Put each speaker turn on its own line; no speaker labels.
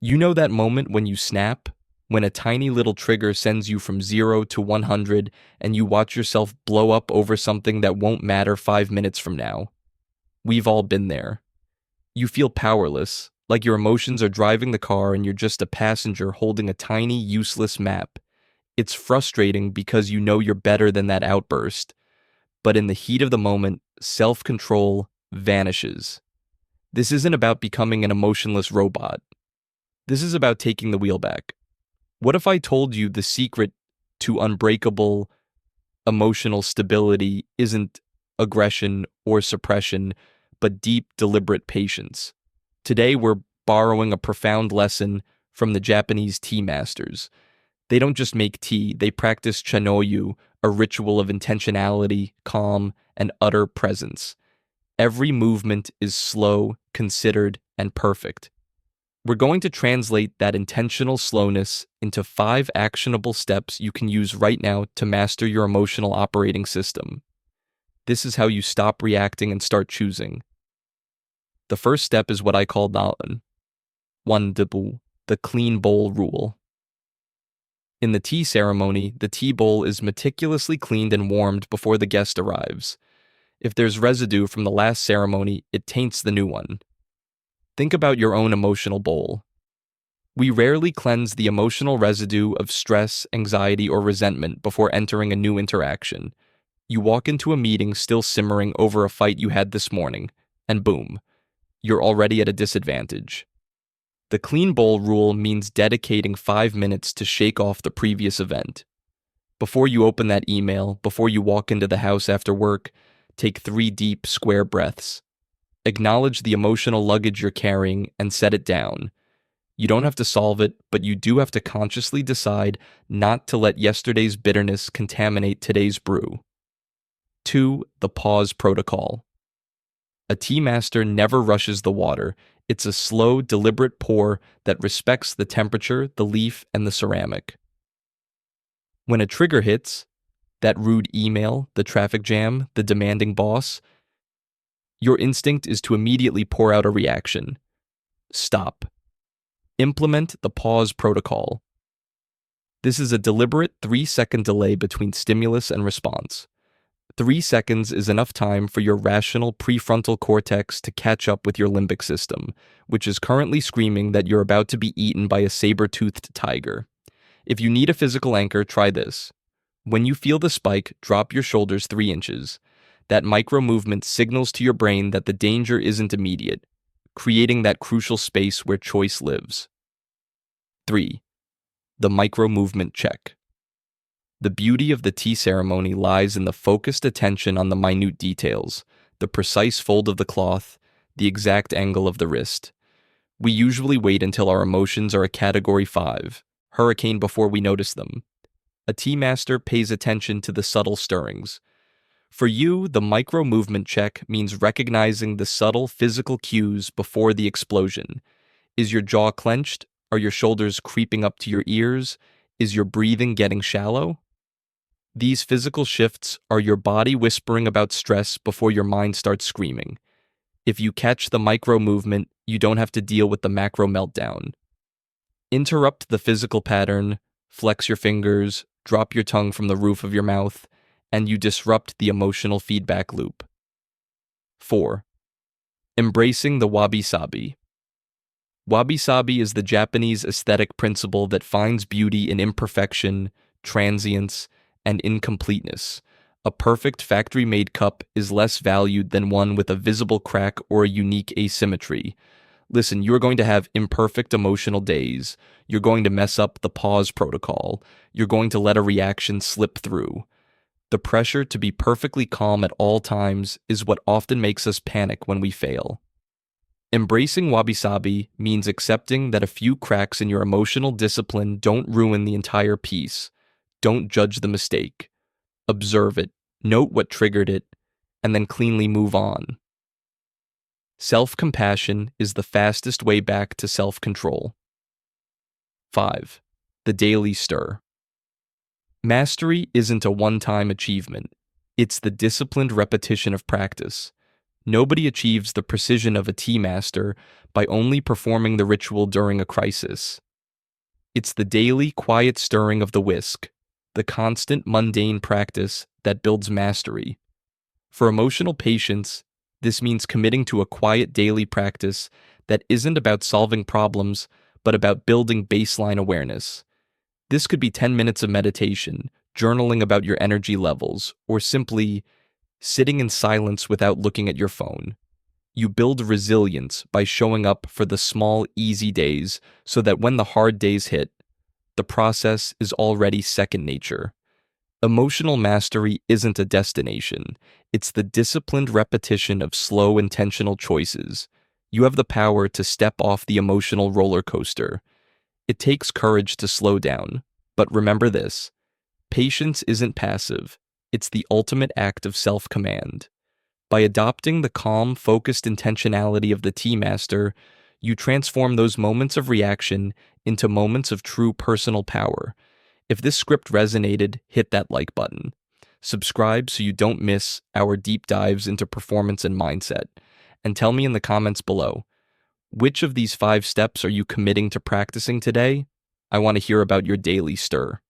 You know that moment when you snap? When a tiny little trigger sends you from 0 to 100 and you watch yourself blow up over something that won't matter 5 minutes from now. We've all been there. You feel powerless, like your emotions are driving the car and you're just a passenger holding a tiny, useless map. It's frustrating because you know you're better than that outburst. But in the heat of the moment, self-control vanishes. This isn't about becoming an emotionless robot. This is about taking the wheel back. What if I told you the secret to unbreakable emotional stability isn't aggression or suppression, but deep, deliberate patience? Today, we're borrowing a profound lesson from the Japanese tea masters. They don't just make tea, they practice chanoyu, a ritual of intentionality, calm, and utter presence. Every movement is slow, considered, and perfect. We're going to translate that intentional slowness into 5 actionable steps you can use right now to master your emotional operating system. This is how you stop reacting and start choosing. The first step is what I call Nalan, Wandebu, the clean bowl rule. In the tea ceremony, the tea bowl is meticulously cleaned and warmed before the guest arrives. If there's residue from the last ceremony, it taints the new one. Think about your own emotional bowl. We rarely cleanse the emotional residue of stress, anxiety, or resentment before entering a new interaction. You walk into a meeting still simmering over a fight you had this morning, and boom, you're already at a disadvantage. The clean bowl rule means dedicating 5 minutes to shake off the previous event. Before you open that email, before you walk into the house after work, take 3 deep, square breaths. Acknowledge the emotional luggage you're carrying and set it down. You don't have to solve it, but you do have to consciously decide not to let yesterday's bitterness contaminate today's brew. 2. The pause protocol. A tea master never rushes the water. It's a slow, deliberate pour that respects the temperature, the leaf, and the ceramic. When a trigger hits, that rude email, the traffic jam, the demanding boss, your instinct is to immediately pour out a reaction. Stop. Implement the pause protocol. This is a deliberate 3-second delay between stimulus and response. 3 seconds is enough time for your rational prefrontal cortex to catch up with your limbic system, which is currently screaming that you're about to be eaten by a saber-toothed tiger. If you need a physical anchor, try this. When you feel the spike, drop your shoulders 3 inches. That micro movement signals to your brain that the danger isn't immediate, creating that crucial space where choice lives. 3. The micro movement check. The beauty of the tea ceremony lies in the focused attention on the minute details, the precise fold of the cloth, the exact angle of the wrist. We usually wait until our emotions are a category 5, hurricane, before we notice them. A tea master pays attention to the subtle stirrings. For you, the micro movement check means recognizing the subtle physical cues before the explosion. Is your jaw clenched? Are your shoulders creeping up to your ears? Is your breathing getting shallow? These physical shifts are your body whispering about stress before your mind starts screaming. If you catch the micro movement, you don't have to deal with the macro meltdown. Interrupt the physical pattern, flex your fingers, drop your tongue from the roof of your mouth, and you disrupt the emotional feedback loop. 4. Embracing the wabi-sabi. Wabi-sabi is the Japanese aesthetic principle that finds beauty in imperfection, transience, and incompleteness. A perfect factory-made cup is less valued than one with a visible crack or a unique asymmetry. Listen, you're going to have imperfect emotional days. You're going to mess up the pause protocol. You're going to let a reaction slip through. The pressure to be perfectly calm at all times is what often makes us panic when we fail. Embracing wabi-sabi means accepting that a few cracks in your emotional discipline don't ruin the entire piece. Don't judge the mistake. Observe it, note what triggered it, and then cleanly move on. Self-compassion is the fastest way back to self-control. 5. The daily stir. Mastery isn't a one-time achievement. It's the disciplined repetition of practice. Nobody achieves the precision of a tea master by only performing the ritual during a crisis. It's the daily, quiet stirring of the whisk, the constant, mundane practice that builds mastery. For emotional patience, this means committing to a quiet daily practice that isn't about solving problems, but about building baseline awareness. This could be 10 minutes of meditation, journaling about your energy levels, or simply sitting in silence without looking at your phone. You build resilience by showing up for the small, easy days so that when the hard days hit, the process is already second nature. Emotional mastery isn't a destination, it's the disciplined repetition of slow, intentional choices. You have the power to step off the emotional roller coaster. It takes courage to slow down, but remember this: patience isn't passive, it's the ultimate act of self-command. By adopting the calm, focused intentionality of the tea master, you transform those moments of reaction into moments of true personal power. If this script resonated, hit that like button. Subscribe so you don't miss our deep dives into performance and mindset. And tell me in the comments below, which of these 5 steps are you committing to practicing today? I want to hear about your daily stir.